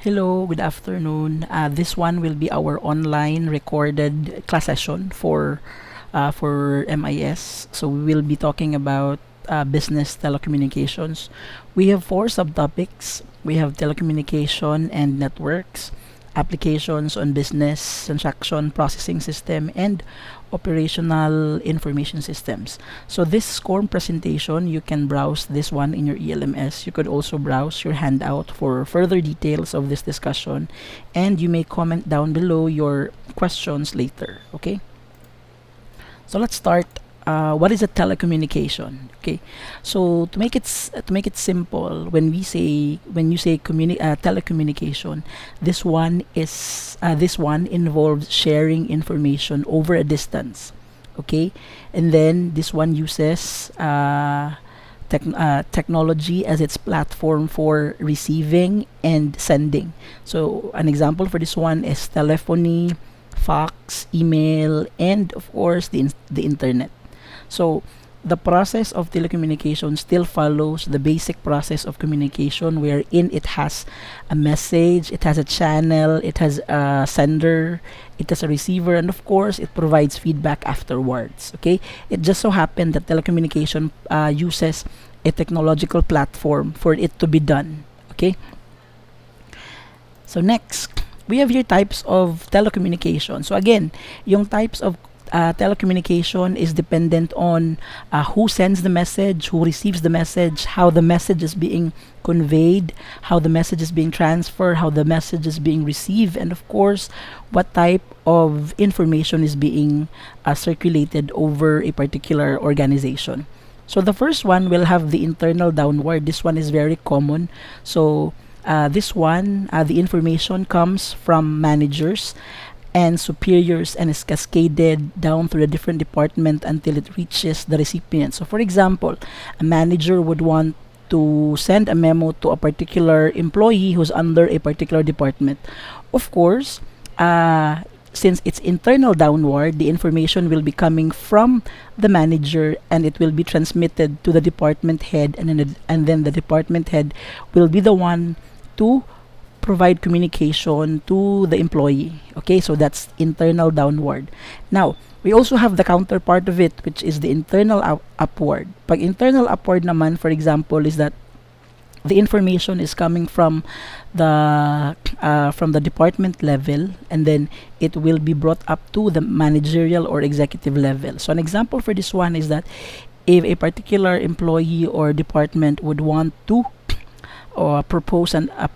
Hello, good afternoon. This one will be our online recorded class session for MIS. So we will be talking about business telecommunications. We have four subtopics. We have telecommunication and networks, applications on business transaction processing system, and operational information systems. So this SCORM presentation, you can browse this one in your ELMS. You could also browse your handout for further details of this discussion, and you may comment down below your questions later. Okay, so let's start. What is a telecommunication? Okay, so to make it simple, when you say telecommunication, this one involves sharing information over a distance. Okay, and then this one uses technology as its platform for receiving and sending. So an example for this one is telephony, fax, email, and of course the internet. So the process of telecommunication still follows the basic process of communication, wherein it has a message, it has a channel, it has a sender, it has a receiver, and of course it provides feedback afterwards. Okay, it just so happened that telecommunication uses a technological platform for it to be done. Okay, so next we have here types of telecommunication. So again, yung types of telecommunication is dependent on who sends the message, who receives the message, how the message is being conveyed, how the message is being transferred, how the message is being received, and of course, what type of information is being circulated over a particular organization. So the first one will have the internal downward. This one is very common. So this one, the information comes from managers and superiors and is cascaded down through the different department until it reaches the recipient. So for example, a manager would want to send a memo to a particular employee who's under a particular department. Of course, since it's internal downward, the information will be coming from the manager and it will be transmitted to the department head, and then the department head will be the one to provide communication to the employee. Okay, so that's internal downward. Now, we also have the counterpart of it, which is the internal upward. Pag internal upward naman, for example, is that the information is coming from the department level, and then it will be brought up to the managerial or executive level. So an example for this one is that if a particular employee or department would want to or propose a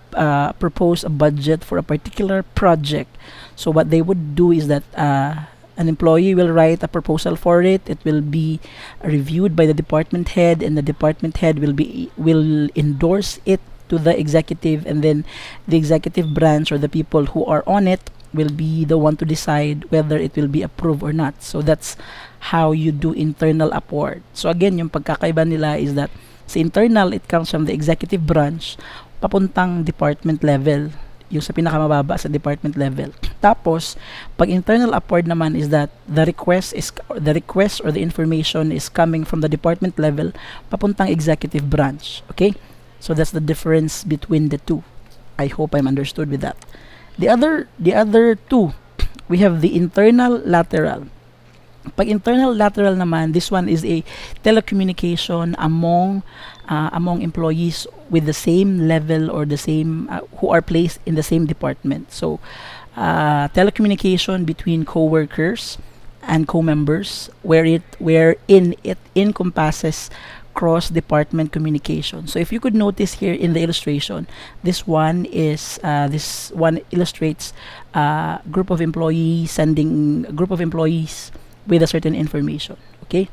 budget for a particular project, so what they would do is that an employee will write a proposal for it. It will be reviewed by the department head, and the department head will endorse it to the executive, and then the executive branch or the people who are on it will be the one to decide whether it will be approved or not. So that's how you do internal upward. So again, yung pagkakaiba nila is that sa internal, it comes from the executive branch papuntang department level, yung sa pinakamababa sa department level. Tapos, pag internal upward naman is that the request or the information is coming from the department level papuntang executive branch. Okay? So that's the difference between the two. I hope I'm understood with that. The other two, we have the internal lateral. Pag internal lateral naman, this one is a telecommunication among employees with the same level or the same who are placed in the same department. So telecommunication between co-workers and co-members, wherein it encompasses cross-department communication. So if you could notice here in the illustration, this one illustrates a group of employees sending a group of employees with a certain information. Okay,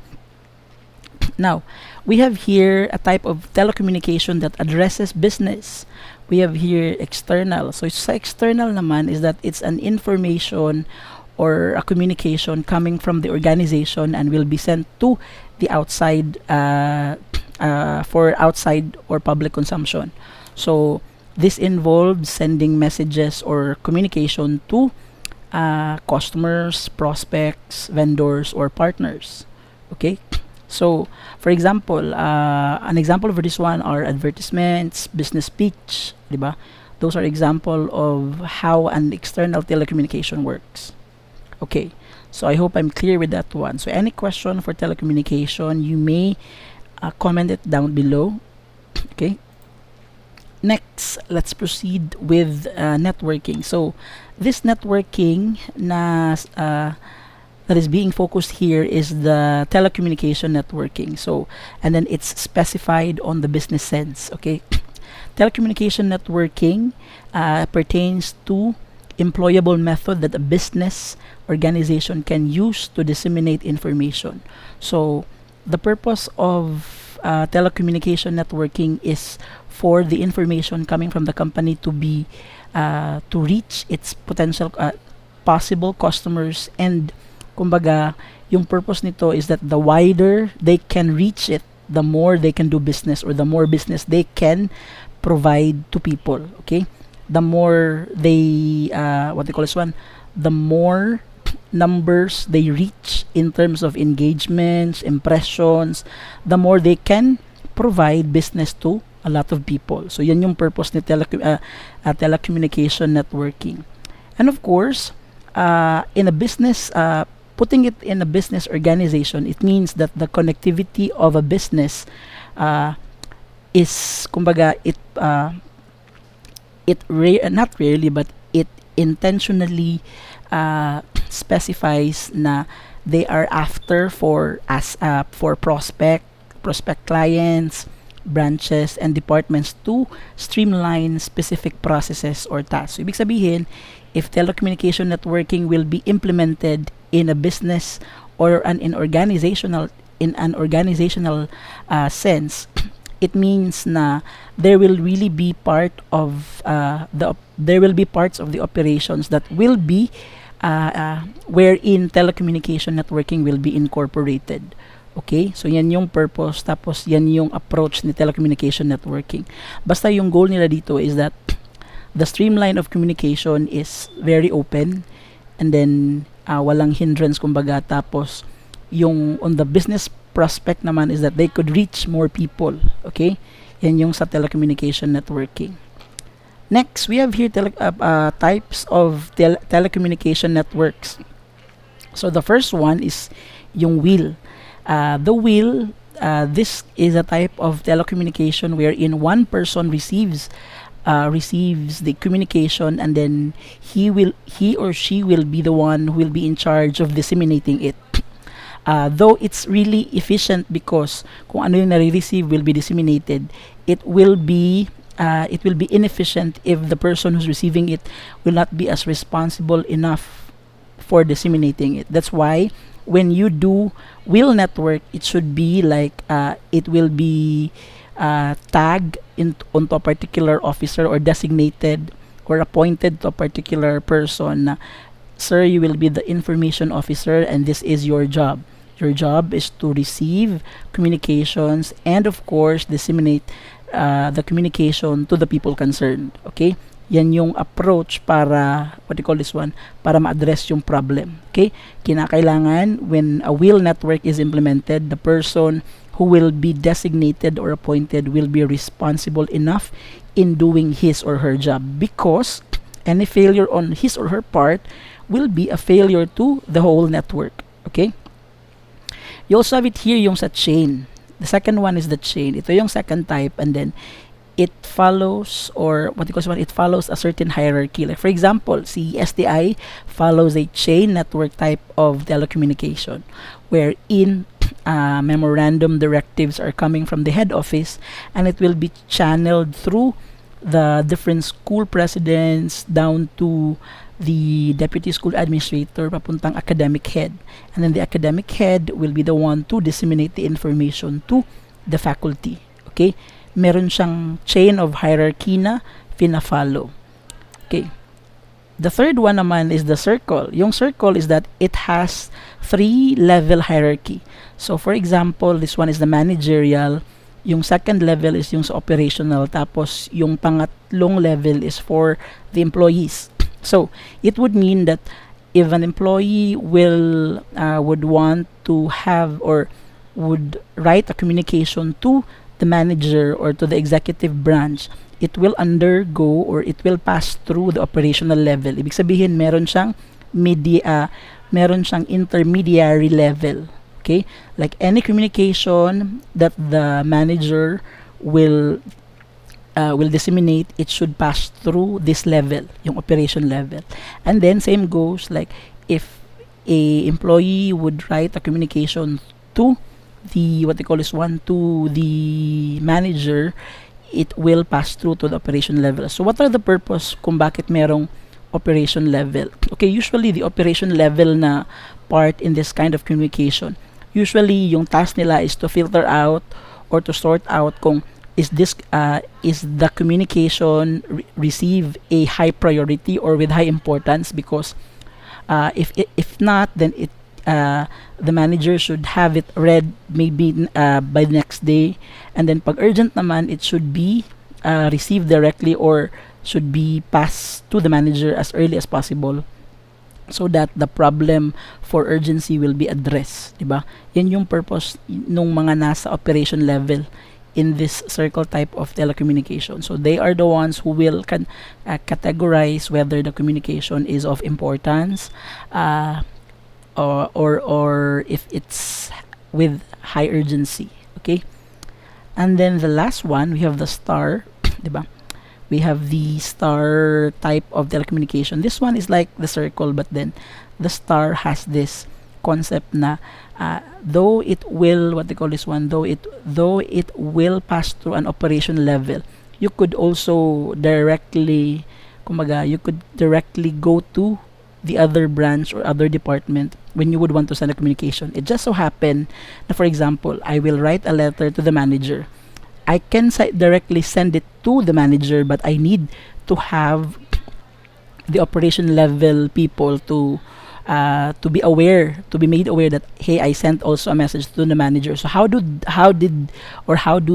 now we have here a type of telecommunication that addresses business. We have here external. So sa external naman is that it's an information or a communication coming from the organization and will be sent to the outside for outside or public consumption. So this involves sending messages or communication to customers, prospects, vendors, or partners. Okay, so for example, an example for this one are advertisements, business pitch, diba? Those are example of how an external telecommunication works. Okay, so I hope I'm clear with that one. So any question for telecommunication, you may comment it down below. Okay. Next, let's proceed with networking. So this networking that is being focused here is the telecommunication networking. So, and then it's specified on the business sense. Okay. Telecommunication networking pertains to employable method that a business organization can use to disseminate information. So the purpose of telecommunication networking is for the information coming from the company to be to reach its potential possible customers, and kumbaga yung purpose nito is that the wider they can reach it, the more they can do business, or the more business they can provide to people. Okay, the more they what they call this one, the more numbers they reach in terms of engagements, impressions, the more they can provide business to a lot of people. So yan yung purpose ni telecommunication networking. And of course, in a business, putting it in a business organization, it means that the connectivity of a business is, kumbaga, not rarely, but it intentionally specifies na they are after for prospect clients, branches, and departments to streamline specific processes or tasks. So ibig sabihin, if telecommunication networking will be implemented in a business or an organizational sense, it means na there will really be part of there will be parts of the operations that will be wherein telecommunication networking will be incorporated. Okay, so yan yung purpose, tapos yan yung approach ni telecommunication networking. Basta yung goal nila dito is that the streamline of communication is very open, and then walang hindrance, kumbaga. Tapos yung on the business prospect naman is that they could reach more people. Okay, yan yung sa telecommunication networking. Next, we have here types of telecommunication networks. So the first one is yung wheel. The wheel, this is a type of telecommunication wherein one person receives the communication, and then he or she will be the one who will be in charge of disseminating it. Though it's really efficient because kung ano yung nare-receive will be disseminated, it will be inefficient if the person who's receiving it will not be as responsible enough for disseminating it. That's why when you do wheel network, it should be like it will be tagged onto a particular officer or designated or appointed to a particular person. Sir, you will be the information officer, and this is your job. Your job is to receive communications and of course disseminate the communication to the people concerned. Okay? Yan yung approach para, what do you call this one, para ma-address yung problem. Okay? Kinakailangan, when a wheel network is implemented, the person who will be designated or appointed will be responsible enough in doing his or her job, because any failure on his or her part will be a failure to the whole network. Okay? You also have it here yung sa chain. The second one is the chain. Ito yung second type, and then it follows, or what you call it follows a certain hierarchy. Like for example, si STI follows a chain network type of telecommunication, wherein memorandum directives are coming from the head office, and it will be channeled through the different school presidents down to the deputy school administrator papuntang academic head, and then the academic head will be the one to disseminate the information to the faculty. Okay, meron siyang chain of hierarchy na fina-follow. Okay, the third one naman is the circle. Yung circle is that it has 3-level hierarchy. So for example, this one is the managerial, yung second level is yung sa operational, tapos yung pangatlong level is for the employees. So it would mean that if an employee would want to have or would write a communication to the manager or to the executive branch, it will undergo or it will pass through the operational level. Ibig sabihin, meron siyang intermediary level. Okay? Like any communication that the manager will disseminate, it should pass through this level, yung operation level. And then same goes like if a employee would write a communication to the to the manager, it will pass through to the operation level. So what are the purpose kung bakit merong operation level? Okay, usually the operation level na part in this kind of communication, usually yung task nila is to filter out or to sort out kung is the communication receive a high priority or with high importance, because if not, then the manager should have it read maybe by the next day, and then pag urgent naman, it should be received directly or should be passed to the manager as early as possible, so that the problem for urgency will be addressed, diba? Yan yung purpose nung mga nasa operation level in this circle type of telecommunication. So they are the ones who will categorize whether the communication is of importance, or if it's with high urgency. Okay, and then the last one, we have the star, diba? We have the star type of telecommunication. This one is like the circle, but then the star has this concept na though it will though it will pass through an operation level, you could also directly go to the other branch or other department when you would want to send a communication. It just so happen na, for example, I will write a letter to the manager. I can directly send it to the manager, but I need to have the operation level people to be made aware that, hey, I sent also a message to the manager. So how do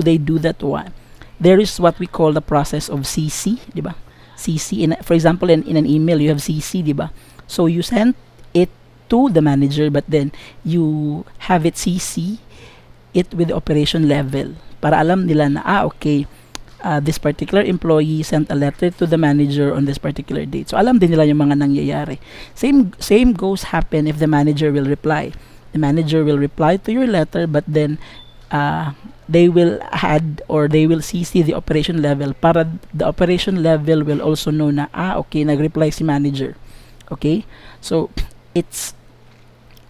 they do that one? There is what we call the process of CC, diba? CC, for example, in an email, you have CC, diba? So you send it to the manager, but then you have it CC it with the operation level para alam nila na, okay, this particular employee sent a letter to the manager on this particular date. So alam din nila yung mga nangyayari. Same goes happen if the manager will reply. The manager will reply to your letter, but then they will add or they will CC the operation level para the operation level will also know na, okay, nag-reply si manager. Okay? So it's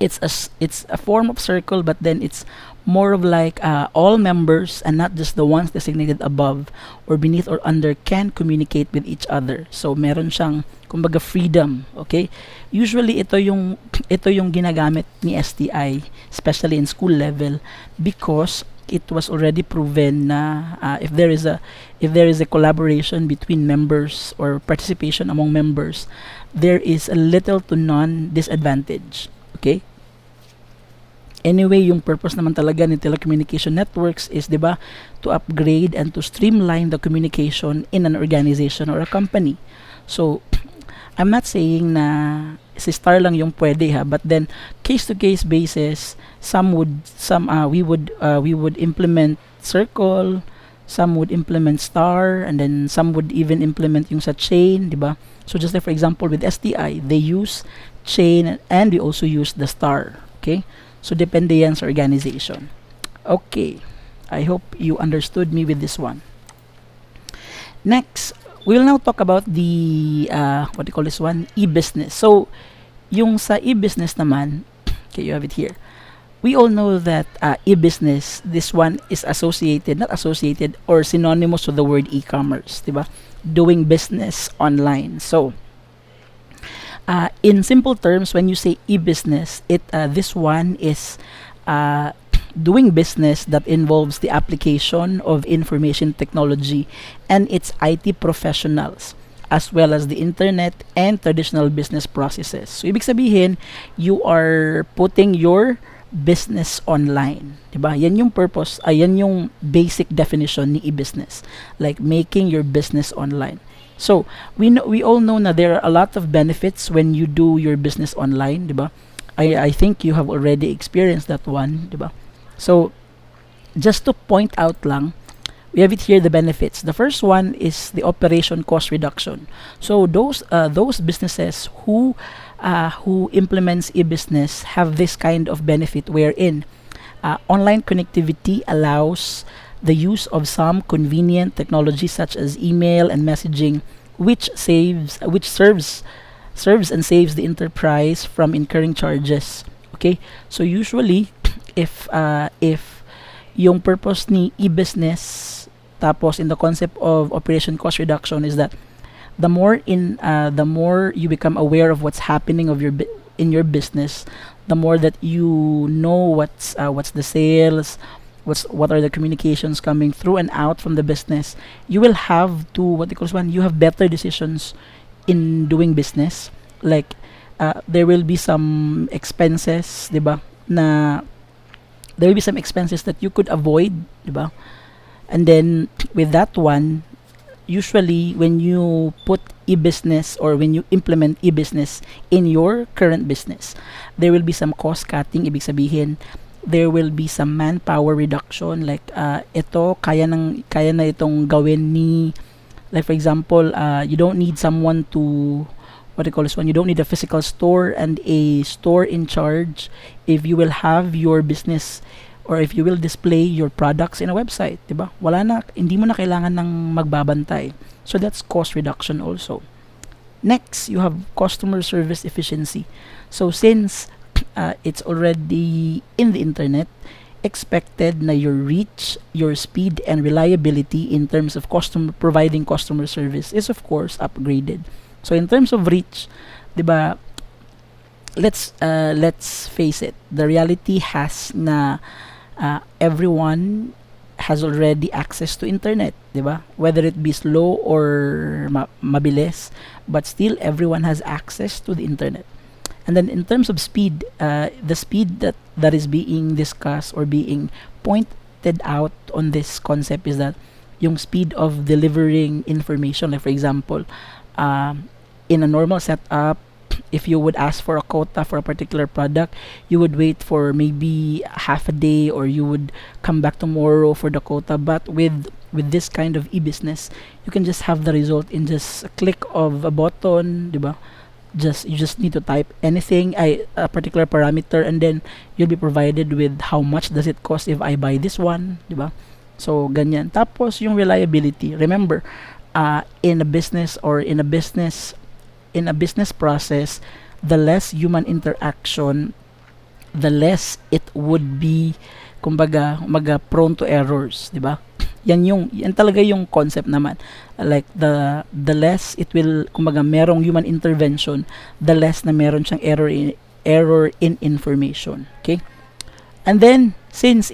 a form of circle, but then it's more of like all members and not just the ones designated above or beneath or under can communicate with each other. So meron siyang kumbaga freedom. Okay, usually ito yung ginagamit ni STI, especially in school level, because it was already proven na if there is a collaboration between members or participation among members, there is a little to none disadvantage. Okay. Anyway, yung purpose naman talaga ni telecommunication networks is, diba, to upgrade and to streamline the communication in an organization or a company. So, I'm not saying na si star lang yung pwede, ha, but then case to case basis, we would implement circle, some would implement star, and then some would even implement yung sa chain, diba? So just like for example with STI, they use chain and we also use the star. Okay? So, depende yan sa organization. Okay. I hope you understood me with this one. Next, we'll now talk about the, EBusiness. So, yung sa EBusiness naman, okay, you have it here. We all know that EBusiness, this one is not associated or synonymous with the word e-commerce, diba? Doing business online. So, in simple terms, when you say e-business, this one is doing business that involves the application of information technology and its IT professionals, as well as the internet and traditional business processes. So, ibig sabihin, you are putting your business online. Diba? Yan yung purpose, yan yung basic definition ni e-business. Like making your business online. So, we all know na there are a lot of benefits when you do your business online, diba? I think you have already experienced that one, diba? So, just to point out lang, we have it here, the benefits. The first one is the operation cost reduction. So those businesses who implements e-business have this kind of benefit wherein online connectivity allows the use of some convenient technology such as email and messaging, which serves and saves the enterprise from incurring charges. Okay, so usually if yung purpose ni e-business tapos in the concept of operation cost reduction is that the more you become aware of what's happening in your business, the more that you know what's the sales, what are the communications coming through and out from the business, you will have to what they call one, you have better decisions in doing business. Like there will be some expenses, 'di ba? Na there will be some expenses that you could avoid, 'di ba? And then with that one, usually when you put e-business or when you implement e-business in your current business, there will be some cost cutting. Ibig sabihin, there will be some manpower reduction. Like ito kaya na itong gawin ni, like for example, you don't need someone to what do you call this one, you don't need a physical store and a store in charge if you will have your business or if you will display your products in a website, 'di ba? Hindi mo na kailangan ng magbabantay. So that's cost reduction also. Next, you have customer service efficiency. So since it's already in the internet, expected na your reach, your speed and reliability in terms of providing customer service is of course upgraded. So in terms of reach, 'di ba? Let's face it. The reality has na everyone has already access to internet, 'di ba? Whether it be slow or mabilis, but still everyone has access to the internet. And then in terms of speed, the speed that is being discussed or being pointed out on this concept is that yung speed of delivering information. Like for example, in a normal setup, if you would ask for a quota for a particular product, you would wait for maybe half a day or you would come back tomorrow for the quota. But with this kind of e-business, you can just have the result in just a click of a button, 'di ba? You just need to type anything, a particular parameter, and then you'll be provided with how much does it cost if I buy this one, 'di ba? So ganyan. Tapos yung reliability. Remember, in a business process, the less human interaction, the less it would be kumbaga prone to errors, 'di ba? Yan talaga yung concept naman. Like the less it will kumbaga merong human intervention, the less na meron siyang error in information. Okay? And then since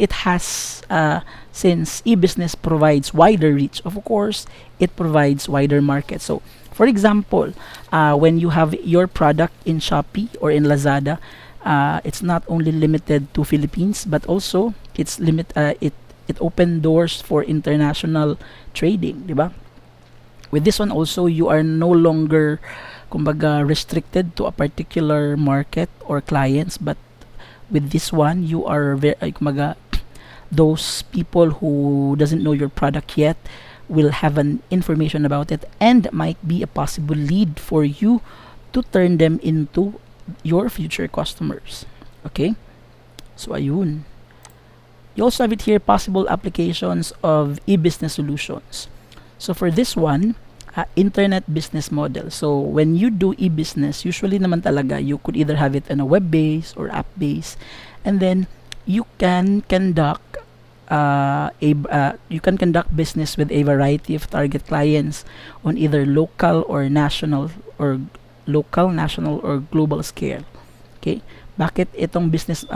e-business provides wider reach, of course, it provides wider market. So for example, when you have your product in Shopee or in Lazada, it's not only limited to Philippines, but also it opened doors for international trading, 'di ba? With this one also, you are no longer kumbaga restricted to a particular market or clients, but with this one, you are kumbaga those people who doesn't know your product yet will have an information about it and might be a possible lead for you to turn them into your future customers. Okay? So ayun. You also have it here, possible applications of e-business solutions. So for this one, internet business model. So when you do e-business, usually naman talaga you could either have it on a web base or app base, and then you can conduct business with a variety of target clients on either local, national, or global scale. Okay? Bakit itong business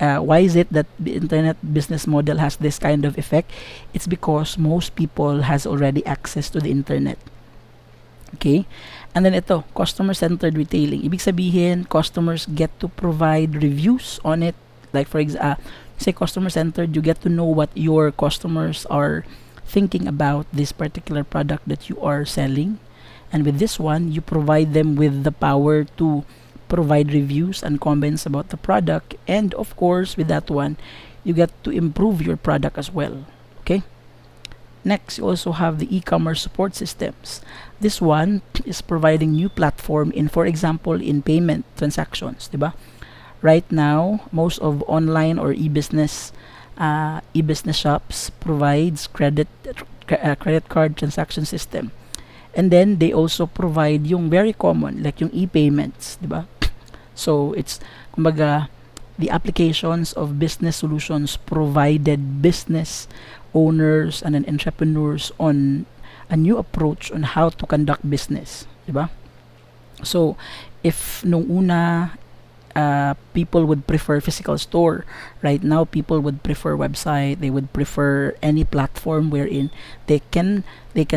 why is it that the internet business model has this kind of effect? It's because most people has already access to the internet. Okay? And then ito, customer-centered retailing. Ibig sabihin, customers get to provide reviews on it. Like for example, say customer-centered, you get to know what your customers are thinking about this particular product that you are selling. And with this one, you provide them with the power to provide reviews and comments about the product, and of course with that one you get to improve your product as well. Okay, Next, you also have the e-commerce support systems. This one is providing new platform in, for example, in payment transactions, diba? Right now, most of online or e-business shops provides credit card transaction system. And then they also provide yung very common like yung e-payments, diba? So it's kumbaga the applications of business solutions provided business owners and then entrepreneurs on a new approach on how to conduct business, diba? So if nung una people would prefer physical store, right now people would prefer website, they would prefer any platform wherein they can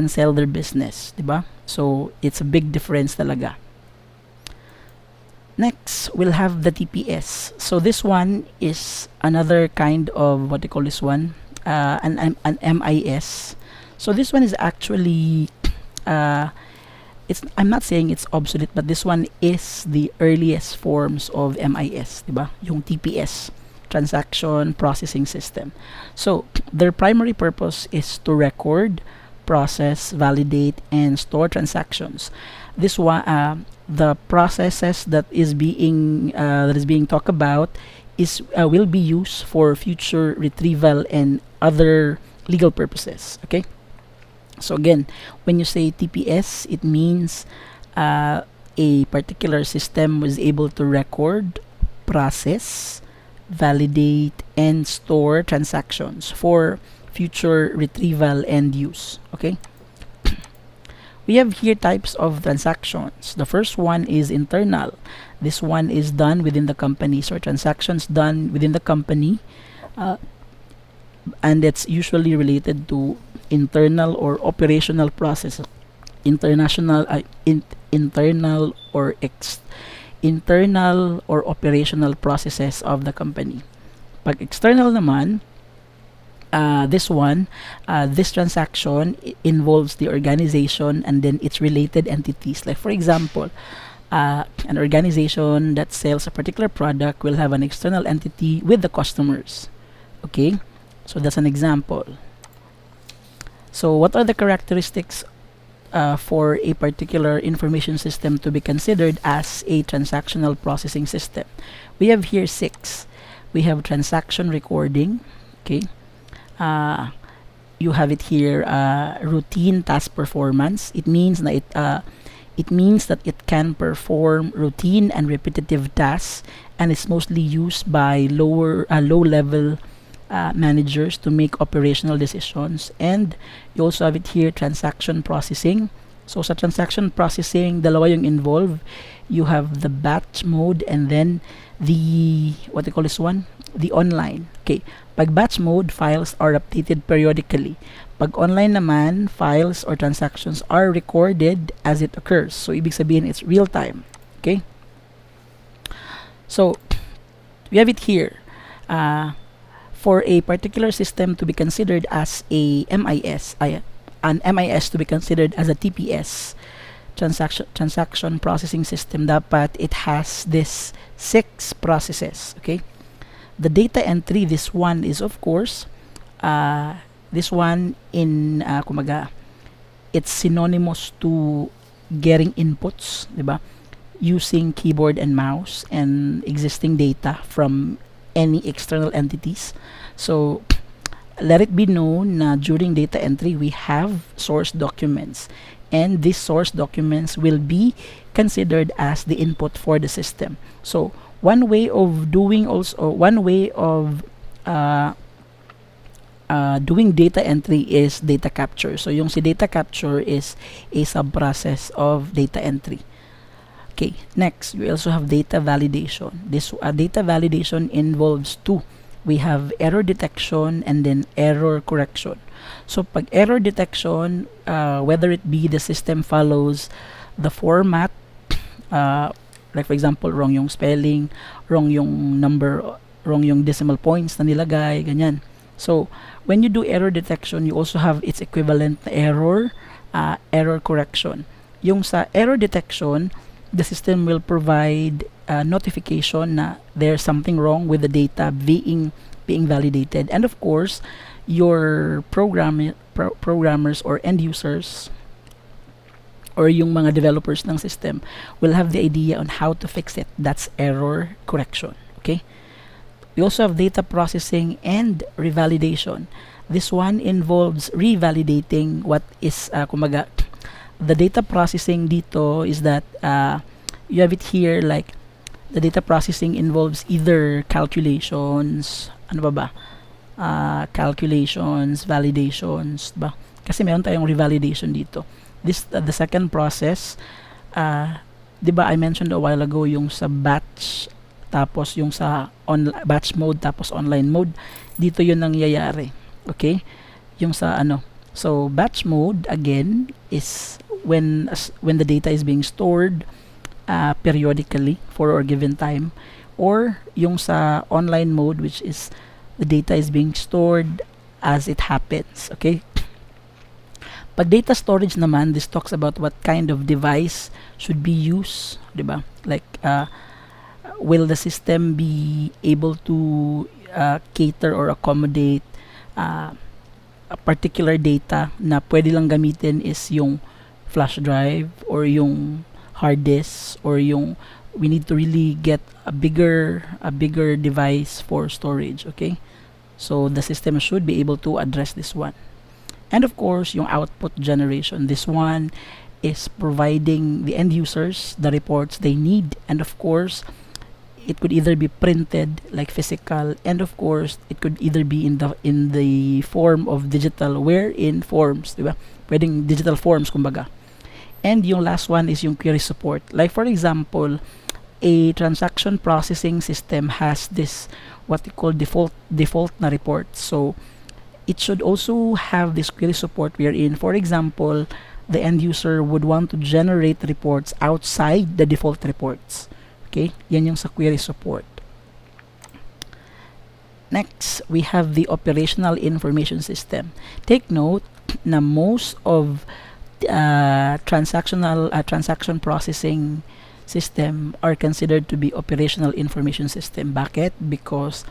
sell their business, diba? So it's a big difference talaga. Next, we'll have the TPS. So this one is another kind of what they call this one, an MIS. So this one is actually I'm not saying it's obsolete, but this one is the earliest forms of MIS, diba? Yung TPS, Transaction Processing System. So their primary purpose is to record, process, validate, and store transactions. This one, the processes that is being talked about is will be used for future retrieval and other legal purposes. Okay. So again, when you say TPS, it means a particular system was able to record, process, validate, and store transactions for future retrieval and use. Okay. We have here types of transactions. The first one is internal. This one is done within the company. So transactions done within the company, and it's usually related to internal or operational process. Internal or operational processes of the company. Pag external naman, this transaction involves the organization and then its related entities. Like for example, an organization that sells a particular product will have an external entity with the customers. Okay, so that's an example. So what are the characteristics for a particular information system to be considered as a transactional processing system? We have here 6. We have transaction recording. Okay. You have it here, routine task performance. It means that it can perform routine and repetitive tasks, and it's mostly used by low level managers to make operational decisions. And you also have it here, transaction processing. So sa transaction processing, dalawa yung involved. You have the batch mode and then the what they call this one, the online. Okay, pag batch mode, files are updated periodically. Pag online naman, files or transactions are recorded as it occurs. So ibig sabihin it's real time. Okay, so we have it here. For a particular system to be considered as a MIS, an MIS to be considered as a TPS, transaction processing system, dapat it has this 6 processes. Okay, the data entry, this one is of course this one in kumaga, it's synonymous to getting inputs, diba? Using keyboard and mouse and existing data from any external entities. So let it be known na during data entry we have source documents, and these source documents will be considered as the input for the system. So one way of doing doing data entry is data capture. So yung si data capture is a sub-process of data entry. Okay, next we also have data validation. This data validation involves 2. We have error detection and then error correction. So pag error detection, whether it be the system follows the format, like for example, wrong yung spelling, wrong yung number, wrong yung decimal points na nilagay, ganyan. So when you do error detection, you also have its equivalent na error correction. Yung sa error detection, the system will provide notification na there's something wrong with the data being validated, and of course your program programmers or end users or yung mga developers ng system will have the idea on how to fix it. That's error correction. Okay? We also have data processing and revalidation. This one involves revalidating what is, kumaga, the data processing dito is that you have it here like the data processing involves either calculations, ano ba? Calculations, validations, ba? Kasi meron tayong revalidation dito. This the second process, 'di ba I mentioned a while ago yung sa batch tapos yung sa batch mode tapos online mode. Dito 'yun nangyayari. Okay? Yung sa ano. So batch mode again is when the data is being stored periodically for a given time, or yung sa online mode which is the data is being stored as it happens. Okay? Pag data storage naman, this talks about what kind of device should be used, diba? Like, will the system be able to cater or accommodate a particular data na pwede lang gamitin is yung flash drive or yung hard disk or yung we need to really get a bigger device for storage, okay? So the system should be able to address this one. And of course, yung output generation. This one is providing the end users the reports they need. And of course, it could either be printed like physical, and of course, it could either be in the form of digital, wherein forms, diba? Pwedeng digital forms, kumbaga. And yung last one is yung query support. Like for example, a transaction processing system has this what we call default na report. So it should also have this query support wherein, for example, the end user would want to generate reports outside the default reports. Okay? Yan yung sa query support. Next, we have the operational information system. Take note na most of transaction processing system are considered to be operational information system. Bakit? Because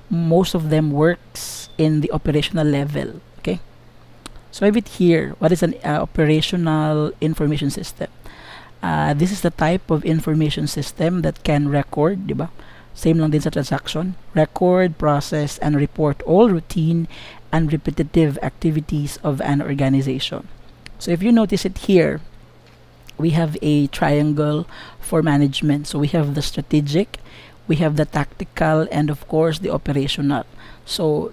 most of them works in the operational level. Okay, so I have it here. What is an operational information system? This is the type of information system that can record, diba? Same lang din sa transaction. Record, process, and report all routine and repetitive activities of an organization. So if you notice it here, we have a triangle for management. So we have the strategic, we have the tactical, and of course the operational. So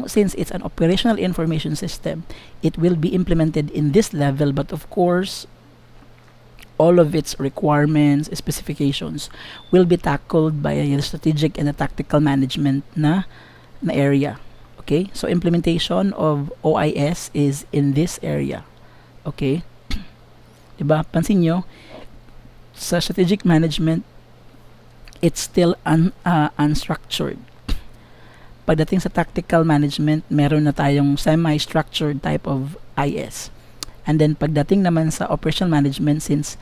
since it's an operational information system, it will be implemented in this level, but of course all of its requirements, specifications will be tackled by the strategic and the tactical management na area. Okay, so implementation of OIS is in this area. Okay, diba? Pansin nyo, sa strategic management, it's still unstructured. Pagdating sa tactical management, meron na tayong semi-structured type of IS. And then pagdating naman sa operational management, since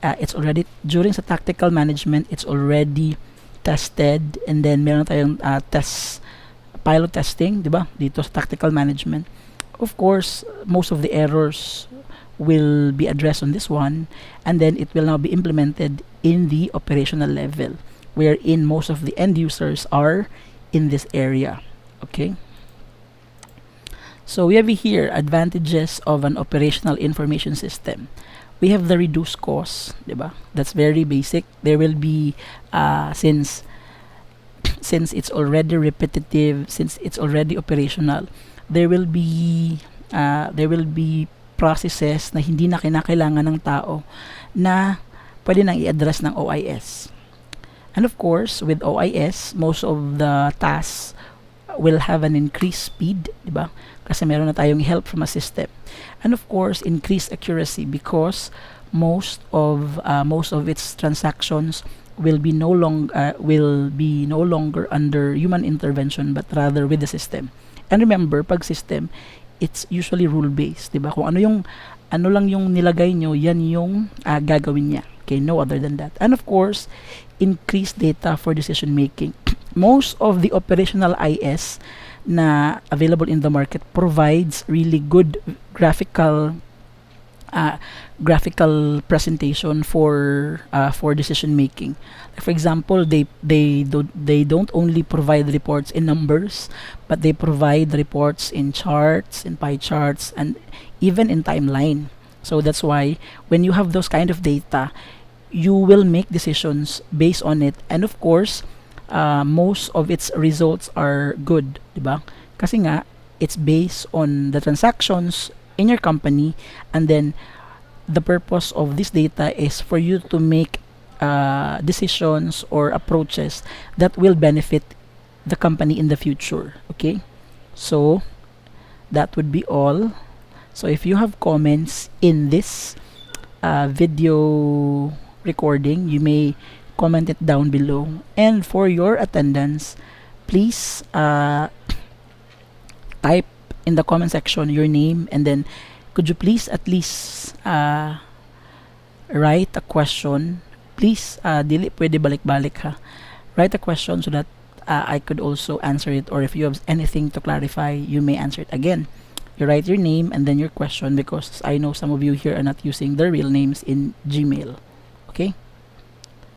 it's already, during sa tactical management, it's already tested, and then meron tayong pilot testing, diba? Dito sa tactical management. Of course, most of the errors will be addressed on this one, and then it will now be implemented in the operational level, wherein most of the end users are in this area. Okay, so we have here advantages of an operational information system. We have the reduced cost, diba? That's very basic. There will be since it's already repetitive, since it's already operational, there will be processes na hindi na kinakailangan ng tao na pwede nang i-address ng OIS. And of course, with OIS, most of the tasks will have an increased speed, diba? Kasi meron na tayong help from a system. And of course, increased accuracy, because most of its transactions will be no longer under human intervention, but rather with the system. And remember, pag system, it's usually rule-based, diba? Kung ano lang yung nilagay nyo, yan yung gagawin niya. Okay, no other than that. And of course, increased data for decision making. Most of the operational IS na available in the market provides really good uh, graphical presentation for decision making. For example, they don't only provide reports in numbers, but they provide reports in charts, in pie charts, and even in timeline. So that's why when you have those kind of data, you will make decisions based on it. And of course, most of its results are good, diba? Kasi nga, it's based on the transactions in your company, and then the purpose of this data is for you to make decisions or approaches that will benefit the company in the future. Okay, so that would be all. So if you have comments in this video recording, you may comment it down below. And for your attendance, please type in the comment section your name, and then could you please at least write a question. Please, dili pwede balik-balik ha. Write a question so that I could also answer it, or if you have anything to clarify, you may answer it again. You write your name and then your question, because I know some of you here are not using their real names in Gmail. Okay?